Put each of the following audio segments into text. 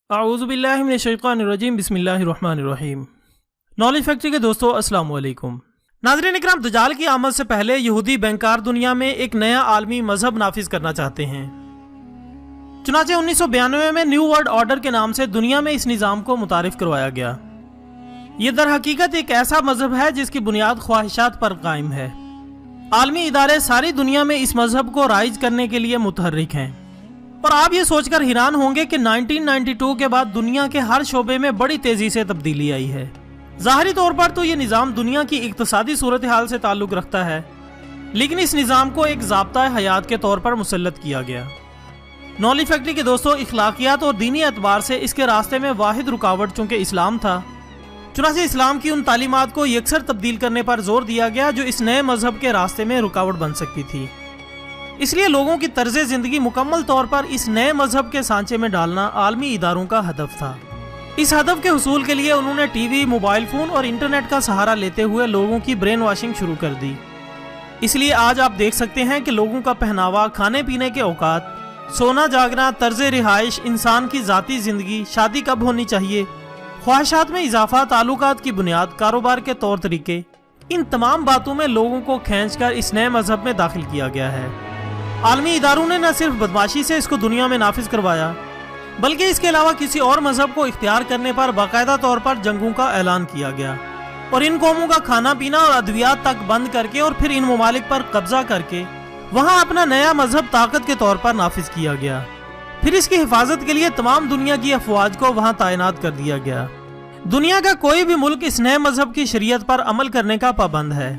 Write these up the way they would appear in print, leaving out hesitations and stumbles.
اعوذ باللہ من الشیطان الرجیم بسم اللہ الرحمن الرحیم۔ نالج فیکٹری کے دوستو السلام علیکم۔ ناظرین اکرام، دجال کی آمد سے پہلے یہودی بینکار دنیا میں ایک نیا عالمی مذہب نافذ کرنا چاہتے ہیں۔ چنانچہ 1992 میں نیو ورلڈ آرڈر کے نام سے دنیا میں اس نظام کو متعارف کروایا گیا۔ یہ در حقیقت ایک ایسا مذہب ہے جس کی بنیاد خواہشات پر قائم ہے۔ عالمی ادارے ساری دنیا میں اس مذہب کو رائج کرنے کے لیے متحرک ہیں، اور آپ یہ سوچ کر حیران ہوں گے کہ 1992 کے بعد دنیا کے ہر شعبے میں بڑی تیزی سے تبدیلی آئی ہے۔ ظاہری طور پر تو یہ نظام دنیا کی اقتصادی صورتحال سے تعلق رکھتا ہے، لیکن اس نظام کو ایک ضابطۂ حیات کے طور پر مسلط کیا گیا۔ نالج فیکٹری کے دوستو، اخلاقیات اور دینی اعتبار سے اس کے راستے میں واحد رکاوٹ چونکہ اسلام تھا، چنانچہ اسلام کی ان تعلیمات کو یکسر تبدیل کرنے پر زور دیا گیا جو اس نئے مذہب کے راستے میں رکاوٹ بن سکتی تھی۔ اس لیے لوگوں کی طرز زندگی مکمل طور پر اس نئے مذہب کے سانچے میں ڈالنا عالمی اداروں کا ہدف تھا۔ اس ہدف کے حصول کے لیے انہوں نے ٹی وی، موبائل فون اور انٹرنیٹ کا سہارا لیتے ہوئے لوگوں کی برین واشنگ شروع کر دی۔ اس لیے آج آپ دیکھ سکتے ہیں کہ لوگوں کا پہناوا، کھانے پینے کے اوقات، سونا جاگنا، طرز رہائش، انسان کی ذاتی زندگی، شادی کب ہونی چاہیے، خواہشات میں اضافہ، تعلقات کی بنیاد، کاروبار کے طور طریقے، ان تمام باتوں میں لوگوں کو کھینچ کر اس نئے مذہب میں داخل کیا گیا ہے۔ عالمی اداروں نے نہ صرف بدمعاشی سے اس کو دنیا میں نافذ کروایا، بلکہ اس کے علاوہ کسی اور مذہب کو اختیار کرنے پر باقاعدہ طور پر جنگوں کا اعلان کیا گیا، اور ان قوموں کا کھانا پینا اور ادویات تک بند کر کے اور پھر ان ممالک پر قبضہ کر کے وہاں اپنا نیا مذہب طاقت کے طور پر نافذ کیا گیا۔ پھر اس کی حفاظت کے لیے تمام دنیا کی افواج کو وہاں تعینات کر دیا گیا۔ دنیا کا کوئی بھی ملک اس نئے مذہب کی شریعت پر عمل کرنے کا پابند ہے،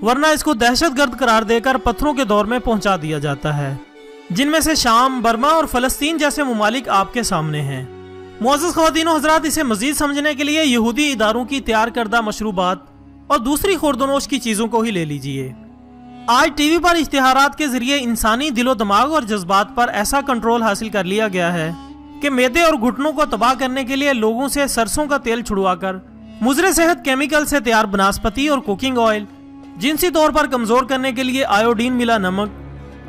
ورنہ اس کو دہشت گرد قرار دے کر پتھروں کے دور میں پہنچا دیا جاتا ہے، جن میں سے شام، برما اور فلسطین جیسے ممالک آپ کے سامنے ہیں۔ معزز خواتین و حضرات، اسے مزید سمجھنے کے لیے یہودی اداروں کی تیار کردہ مشروبات اور دوسری خوردونوش کی چیزوں کو ہی لے لیجئے۔ آج ٹی وی پر اشتہارات کے ذریعے انسانی دل و دماغ اور جذبات پر ایسا کنٹرول حاصل کر لیا گیا ہے کہ معدے اور گھٹنوں کو تباہ کرنے کے لیے لوگوں سے سرسوں کا تیل چھڑوا کر مضر صحت کیمیکل سے تیار بناسپتی اور کوکنگ آئل، جنسی طور پر کمزور کرنے کے لیے آیوڈین ملا نمک،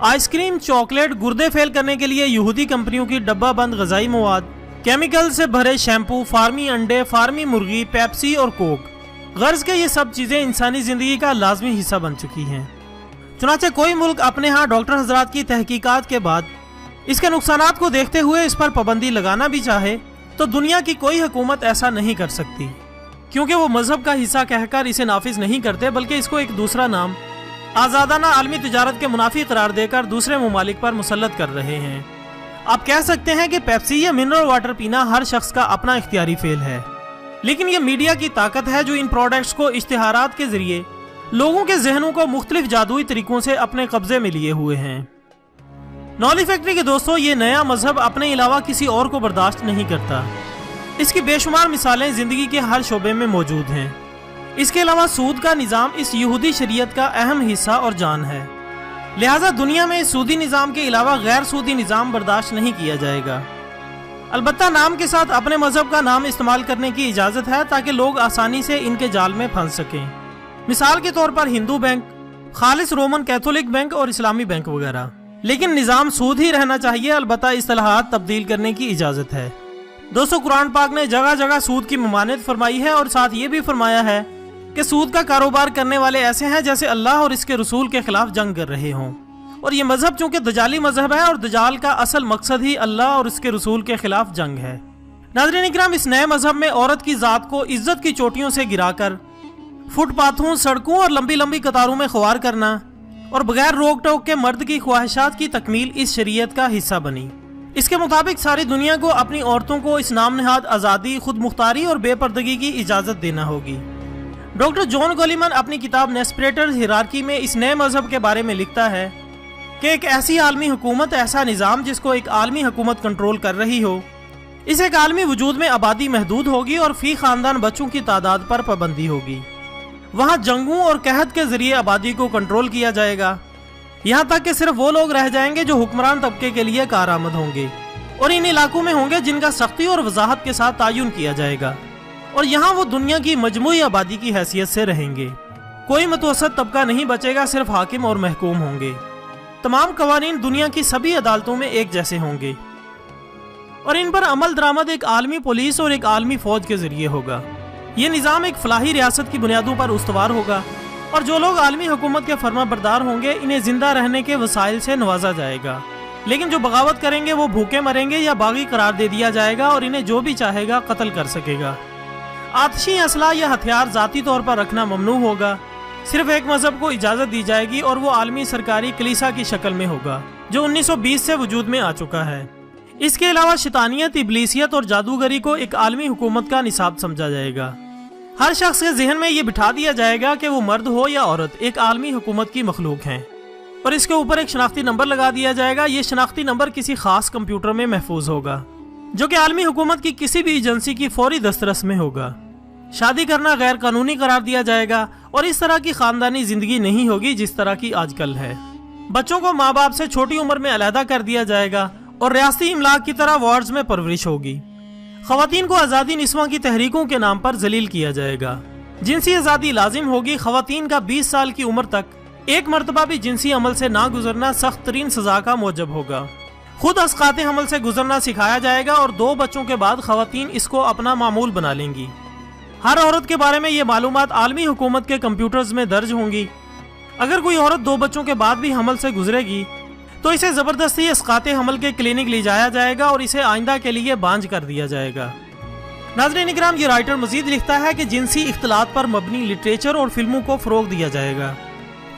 آئس کریم، چاکلیٹ، گردے فیل کرنے کے لیے یہودی کمپنیوں کی ڈبہ بند غذائی مواد، کیمیکل سے بھرے شیمپو، فارمی انڈے، فارمی مرغی، پیپسی اور کوک، غرض کہ یہ سب چیزیں انسانی زندگی کا لازمی حصہ بن چکی ہیں۔ چنانچہ کوئی ملک اپنے ہاں ڈاکٹر حضرات کی تحقیقات کے بعد اس کے نقصانات کو دیکھتے ہوئے اس پر پابندی لگانا بھی چاہے تو دنیا کی کوئی حکومت ایسا نہیں کر سکتی، کیونکہ وہ مذہب کا حصہ کہہ کر اسے نافذ نہیں کرتے، بلکہ اس کو ایک دوسرا نام، آزادانہ عالمی تجارت کے منافی قرار دے کر دوسرے ممالک پر مسلط کر رہے ہیں۔ آپ کہہ سکتے ہیں کہ پیپسی یا منرل واٹر پینا ہر شخص کا اپنا اختیاری فعل ہے، لیکن یہ میڈیا کی طاقت ہے جو ان پروڈکٹس کو اشتہارات کے ذریعے لوگوں کے ذہنوں کو مختلف جادوئی طریقوں سے اپنے قبضے میں لیے ہوئے ہیں۔ نالج فیکٹری کے دوستو، یہ نیا مذہب اپنے علاوہ کسی اور کو برداشت نہیں کرتا۔ اس کی بے شمار مثالیں زندگی کے ہر شعبے میں موجود ہیں۔ اس کے علاوہ سود کا نظام اس یہودی شریعت کا اہم حصہ اور جان ہے، لہٰذا دنیا میں اس سودی نظام کے علاوہ غیر سودی نظام برداشت نہیں کیا جائے گا۔ البتہ نام کے ساتھ اپنے مذہب کا نام استعمال کرنے کی اجازت ہے تاکہ لوگ آسانی سے ان کے جال میں پھنس سکیں۔ مثال کے طور پر ہندو بینک، خالص رومن کیتھولک بینک اور اسلامی بینک وغیرہ، لیکن نظام سود ہی رہنا چاہیے، البتہ اصطلاحات تبدیل کرنے کی اجازت ہے۔ دوستو، قرآن پاک نے جگہ جگہ سود کی ممانعت فرمائی ہے، اور ساتھ یہ بھی فرمایا ہے کہ سود کا کاروبار کرنے والے ایسے ہیں جیسے اللہ اور اس کے رسول کے خلاف جنگ کر رہے ہوں، اور یہ مذہب چونکہ دجالی مذہب ہے اور دجال کا اصل مقصد ہی اللہ اور اس کے رسول کے خلاف جنگ ہے۔ ناظرین اکرام، اس نئے مذہب میں عورت کی ذات کو عزت کی چوٹیوں سے گرا کر فٹ پاتھوں، سڑکوں اور لمبی لمبی قطاروں میں خوار کرنا اور بغیر روک ٹوک کے مرد کی خواہشات کی تکمیل اس شریعت کا حصہ بنی۔ اس کے مطابق ساری دنیا کو اپنی عورتوں کو اس نام نہاد آزادی، خود مختاری اور بے پردگی کی اجازت دینا ہوگی۔ ڈاکٹر جان گولیمن اپنی کتاب نیسپریٹرز ہیرارکی میں اس نئے مذہب کے بارے میں لکھتا ہے کہ ایک ایسی عالمی حکومت، ایسا نظام جس کو ایک عالمی حکومت کنٹرول کر رہی ہو، اس ایک عالمی وجود میں آبادی محدود ہوگی اور فی خاندان بچوں کی تعداد پر پابندی ہوگی۔ وہاں جنگوں اور قحط کے ذریعے آبادی کو کنٹرول کیا جائے گا، یہاں تک کہ صرف وہ لوگ رہ جائیں گے جو حکمران طبقے کے لیے کارآمد ہوں گے، اور ان علاقوں میں ہوں گے جن کا سختی اور وضاحت کے ساتھ تعین کیا جائے گا، اور یہاں وہ دنیا کی مجموعی آبادی کی حیثیت سے رہیں گے۔ کوئی متوسط طبقہ نہیں بچے گا، صرف حاکم اور محکوم ہوں گے۔ تمام قوانین دنیا کی سبھی عدالتوں میں ایک جیسے ہوں گے۔ اور ان پر عمل درآمد ایک عالمی پولیس اور ایک عالمی فوج کے ذریعے ہوگا۔ یہ نظام ایک فلاحی ریاست کی بنیادوں پر استوار ہوگا اور جو لوگ عالمی حکومت کے فرما بردار ہوں گے انہیں زندہ رہنے کے وسائل سے نوازا جائے گا، لیکن جو بغاوت کریں گے وہ بھوکے مریں گے یا باغی قرار دے دیا جائے گا اور انہیں جو بھی چاہے گا قتل کر سکے گا۔ آتشی اسلحہ یا ہتھیار ذاتی طور پر رکھنا ممنوع ہوگا، صرف ایک مذہب کو اجازت دی جائے گی اور وہ عالمی سرکاری کلیسا کی شکل میں ہوگا جو 1920 سے وجود میں آ چکا ہے۔ اس کے علاوہ شیطانیت، ابلیسیت اور جادوگری کو ایک عالمی حکومت کا نصاب سمجھا جائے گا۔ ہر شخص کے ذہن میں یہ بٹھا دیا جائے گا کہ وہ مرد ہو یا عورت ایک عالمی حکومت کی مخلوق ہیں، اور اس کے اوپر ایک شناختی نمبر لگا دیا جائے گا۔ یہ شناختی نمبر کسی خاص کمپیوٹر میں محفوظ ہوگا جو کہ عالمی حکومت کی کسی بھی ایجنسی کی فوری دسترس میں ہوگا۔ شادی کرنا غیر قانونی قرار دیا جائے گا اور اس طرح کی خاندانی زندگی نہیں ہوگی جس طرح کی آج کل ہے۔ بچوں کو ماں باپ سے چھوٹی عمر میں علیحدہ کر دیا جائے گا اور ریاستی املاک کی طرح وارڈز میں پرورش ہوگی۔ خواتین کو آزادی نسواں کی تحریکوں کے نام پر ذلیل کیا جائے گا۔ جنسی آزادی لازم ہوگی۔ خواتین کا 20 سال کی عمر تک ایک مرتبہ بھی جنسی عمل سے نہ گزرنا سخت ترین سزا کا موجب ہوگا۔ خود اسقاط حمل سے گزرنا سکھایا جائے گا اور 2 بچوں کے بعد خواتین اس کو اپنا معمول بنا لیں گی۔ ہر عورت کے بارے میں یہ معلومات عالمی حکومت کے کمپیوٹرز میں درج ہوں گی۔ اگر کوئی عورت 2 بچوں کے بعد بھی حمل سے گزرے گی تو اسے زبردستی اسقاط حمل کے کلینک لے جایا جائے گا اور اسے آئندہ کے لیے بانجھ کر دیا جائے گا۔ ناظرین اکرام، یہ رائٹر مزید لکھتا ہے کہ جنسی اختلاط پر مبنی لٹریچر اور فلموں کو فروغ دیا جائے گا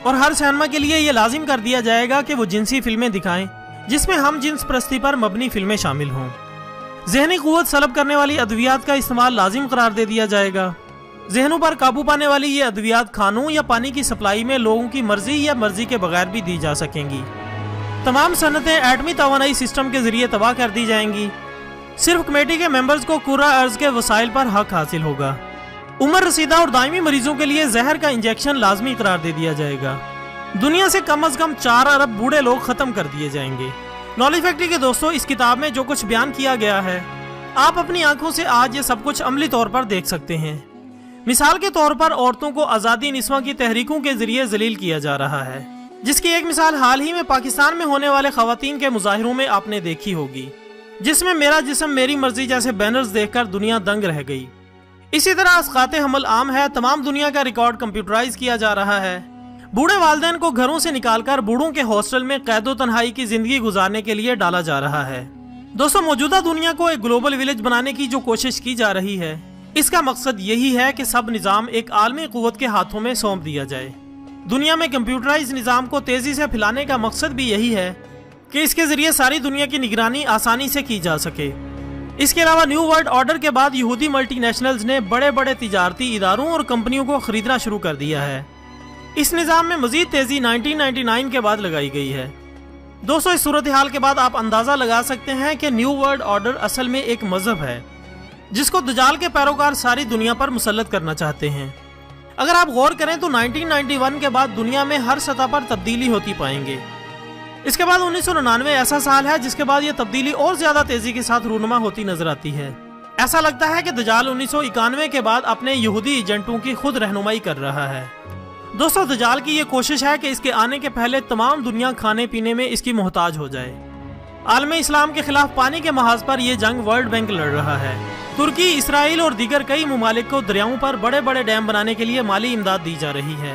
اور ہر سینما کے لیے یہ لازم کر دیا جائے گا کہ وہ جنسی فلمیں دکھائیں جس میں ہم جنس پرستی پر مبنی فلمیں شامل ہوں۔ ذہنی قوت سلب کرنے والی ادویات کا استعمال لازم قرار دے دیا جائے گا۔ ذہنوں پر قابو پانے والی یہ ادویات کھانوں یا پانی کی سپلائی میں لوگوں کی مرضی یا مرضی کے بغیر بھی دی جا سکیں گی۔ تمام صنعتیں ایٹمی توانائی سسٹم کے ذریعے تباہ کر دی جائیں گی۔ صرف کمیٹی کے ممبرز کو کرہ ارض کے وسائل پر حق حاصل ہوگا۔ عمر رسیدہ اور دائمی مریضوں کے لیے زہر کا انجیکشن لازمی قرار دے دیا جائے گا۔ دنیا سے کم از کم 4 ارب بوڑھے لوگ ختم کر دیے جائیں گے۔ نالی فیکٹری کے دوستو، اس کتاب میں جو کچھ بیان کیا گیا ہے آپ اپنی آنکھوں سے آج یہ سب کچھ عملی طور پر دیکھ سکتے ہیں۔ مثال کے طور پر عورتوں کو آزادی نسواں کی تحریکوں کے ذریعے ذلیل کیا جا رہا ہے، جس کی ایک مثال حال ہی میں پاکستان میں ہونے والے خواتین کے مظاہروں میں آپ نے دیکھی ہوگی، جس میں میرا جسم میری مرضی جیسے بینرز دیکھ کر دنیا دنگ رہ گئی۔ اسی طرح اسقاط حمل عام ہے، تمام دنیا کا ریکارڈ کمپیوٹرائز کیا جا رہا ہے۔ بوڑھے والدین کو گھروں سے نکال کر بوڑھوں کے ہاسٹل میں قید و تنہائی کی زندگی گزارنے کے لیے ڈالا جا رہا ہے۔ دوستو، موجودہ دنیا کو ایک گلوبل ولیج بنانے کی جو کوشش کی جا رہی ہے، اس کا مقصد یہی ہے کہ سب نظام ایک عالمی قوت کے ہاتھوں میں سونپ دیا جائے۔ دنیا میں کمپیوٹرائز نظام کو تیزی سے پھیلانے کا مقصد بھی یہی ہے کہ اس کے ذریعے ساری دنیا کی نگرانی آسانی سے کی جا سکے۔ اس کے علاوہ نیو ورلڈ آرڈر کے بعد یہودی ملٹی نیشنلز نے بڑے بڑے تجارتی اداروں اور کمپنیوں کو خریدنا شروع کر دیا ہے۔ اس نظام میں مزید تیزی 1999 کے بعد لگائی گئی ہے۔ دوستو، اس صورتحال کے بعد آپ اندازہ لگا سکتے ہیں کہ نیو ورلڈ آرڈر اصل میں ایک مذہب ہے جس کو دجال کے پیروکار ساری دنیا پر مسلط کرنا چاہتے ہیں۔ اگر آپ غور کریں تو 1991 کے بعد دنیا میں ہر سطح پر تبدیلی ہوتی پائیں گے۔ اس کے بعد 1999 ایسا سال ہے جس کے بعد یہ تبدیلی اور زیادہ تیزی کے ساتھ رونما ہوتی نظر آتی ہے۔ ایسا لگتا ہے کہ دجال 1991 کے بعد اپنے یہودی ایجنٹوں کی خود رہنمائی کر رہا ہے۔ دوستو، دجال کی یہ کوشش ہے کہ اس کے آنے کے پہلے تمام دنیا کھانے پینے میں اس کی محتاج ہو جائے۔ عالم اسلام کے خلاف پانی کے محاذ پر یہ جنگ ورلڈ بینک لڑ رہا ہے۔ ترکی، اسرائیل اور دیگر کئی ممالک کو دریاؤں پر بڑے بڑے ڈیم بنانے کے لیے مالی امداد دی جا رہی ہے۔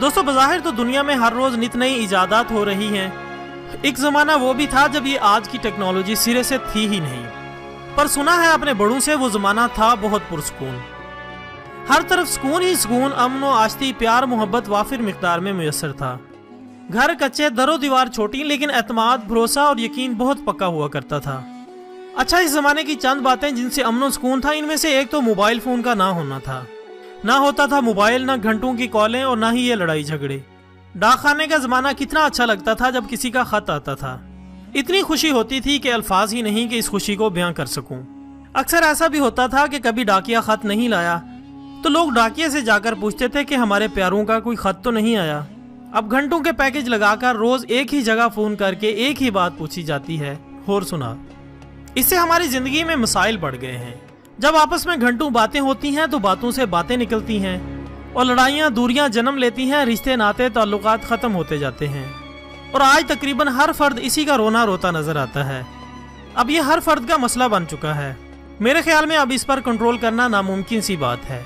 دوستو، بظاہر تو دنیا میں ہر روز نت نئی ایجادات ہو رہی ہیں۔ ایک زمانہ وہ بھی تھا جب یہ آج کی ٹیکنالوجی سرے سے تھی ہی نہیں، پر سنا ہے اپنے بڑوں سے وہ زمانہ تھا بہت پرسکون۔ ہر طرف سکون ہی سکون، امن و آشتی، پیار محبت وافر مقدار میں میسر تھا۔ گھر کچے، در و دیوار چھوٹی، لیکن اعتماد، بھروسہ اور یقین بہت پکا ہوا کرتا تھا۔ اچھا، اس زمانے کی چند باتیں جن سے امن و سکون تھا، ان میں سے ایک تو موبائل فون کا نہ ہونا تھا۔ نہ ہوتا تھا موبائل، نہ گھنٹوں کی کالیں اور نہ ہی یہ لڑائی جھگڑے۔ ڈاک خانے کا زمانہ کتنا اچھا لگتا تھا جب کسی کا خط آتا تھا۔ اتنی خوشی ہوتی تھی کہ الفاظ ہی نہیں کہ اس خوشی کو بیان کر سکوں۔ اکثر ایسا بھی ہوتا تھا کہ کبھی ڈاکیا خط نہیں لایا تو لوگ ڈاکیے سے جا کر پوچھتے تھے کہ ہمارے پیاروں کا کوئی خط تو نہیں آیا۔ اب گھنٹوں کے پیکج لگا کر روز ایک ہی جگہ فون کر کے ایک ہی بات پوچھی جاتی ہے، اور سنا۔ اس سے ہماری زندگی میں مسائل بڑھ گئے ہیں۔ جب آپس میں گھنٹوں باتیں ہوتی ہیں تو باتوں سے باتیں نکلتی ہیں اور لڑائیاں دوریاں جنم لیتی ہیں، رشتے ناطے تعلقات ختم ہوتے جاتے ہیں، اور آج تقریباً ہر فرد اسی کا رونا روتا نظر آتا ہے۔ اب یہ ہر فرد کا مسئلہ بن چکا ہے۔ میرے خیال میں اب اس پر کنٹرول کرنا ناممکن سی بات ہے۔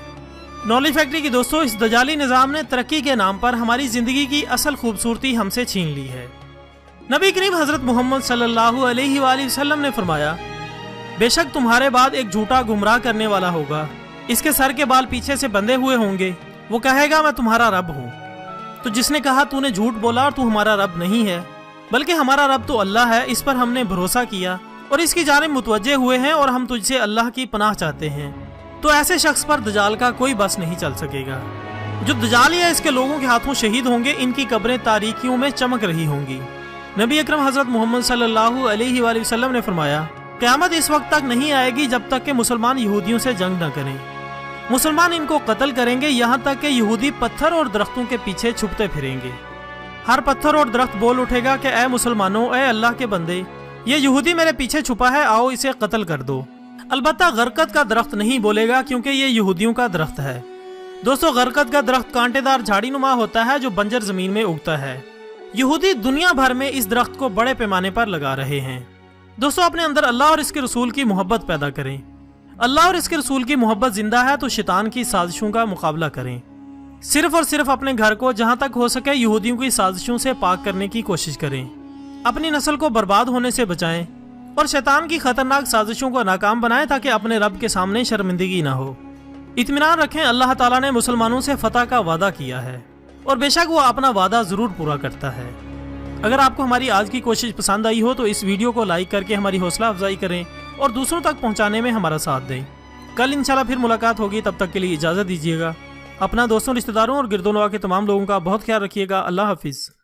نالج فیکٹری کی دوستو، اس دجالی نظام نے ترقی کے نام پر ہماری زندگی کی اصل خوبصورتی ہم سے چھین لی ہے۔ نبی کریم حضرت محمد صلی اللہ علیہ وآلہ وسلم نے فرمایا، بے شک تمہارے بعد ایک جھوٹا گمراہ کرنے والا ہوگا، اس کے سر کے بال پیچھے سے بندھے ہوئے ہوں گے، وہ کہے گا میں تمہارا رب ہوں۔ تو جس نے کہا تو نے جھوٹ بولا اور تو ہمارا رب نہیں ہے بلکہ ہمارا رب تو اللہ ہے، اس پر ہم نے بھروسہ کیا اور اس کی جانب متوجہ ہوئے ہیں اور ہم تجھ سے اللہ کی پناہ چاہتے ہیں، تو ایسے شخص پر دجال کا کوئی بس نہیں چل سکے گا۔ جو دجال یا اس کے لوگوں کے ہاتھوں شہید ہوں گے، ان کی قبریں تاریکیوں میں چمک رہی ہوں گی۔ نبی اکرم حضرت محمد صلی اللہ علیہ وآلہ وسلم نے فرمایا، قیامت اس وقت تک نہیں آئے گی جب تک کہ مسلمان یہودیوں سے جنگ نہ کریں۔ مسلمان ان کو قتل کریں گے یہاں تک کہ یہودی پتھر اور درختوں کے پیچھے چھپتے پھریں گے۔ ہر پتھر اور درخت بول اٹھے گا کہ اے مسلمانوں، اے اللہ کے بندے، یہ یہودی میرے پیچھے چھپا ہے، آؤ اسے قتل کر دو۔ البتہ غرقد کا درخت نہیں بولے گا کیونکہ یہ یہودیوں کا درخت ہے۔ دوستو، غرقد کا درخت کانٹے دار جھاڑی نما ہوتا ہے جو بنجر زمین میں اگتا ہے۔ یہودی دنیا بھر میں اس درخت کو بڑے پیمانے پر لگا رہے ہیں۔ دوستو، اپنے اندر اللہ اور اس کے رسول کی محبت پیدا کریں۔ اللہ اور اس کے رسول کی محبت زندہ ہے تو شیطان کی سازشوں کا مقابلہ کریں۔ صرف اور صرف اپنے گھر کو جہاں تک ہو سکے یہودیوں کی سازشوں سے پاک کرنے کی کوشش کریں۔ اپنی نسل کو برباد ہونے سے بچائیں اور شیطان کی خطرناک سازشوں کو ناکام بنائیں تاکہ اپنے رب کے سامنے شرمندگی نہ ہو۔ اطمینان رکھیں، اللہ تعالیٰ نے مسلمانوں سے فتح کا وعدہ کیا ہے اور بے شک وہ اپنا وعدہ ضرور پورا کرتا ہے۔ اگر آپ کو ہماری آج کی کوشش پسند آئی ہو تو اس ویڈیو کو لائک کر کے ہماری حوصلہ افزائی کریں اور دوسروں تک پہنچانے میں ہمارا ساتھ دیں۔ کل انشاءاللہ پھر ملاقات ہوگی، تب تک کے لیے اجازت دیجیے گا۔ اپنا دوستوں، رشتہ داروں اور گرد و نواح کے تمام لوگوں کا بہت خیال رکھیے گا۔ اللہ حافظ۔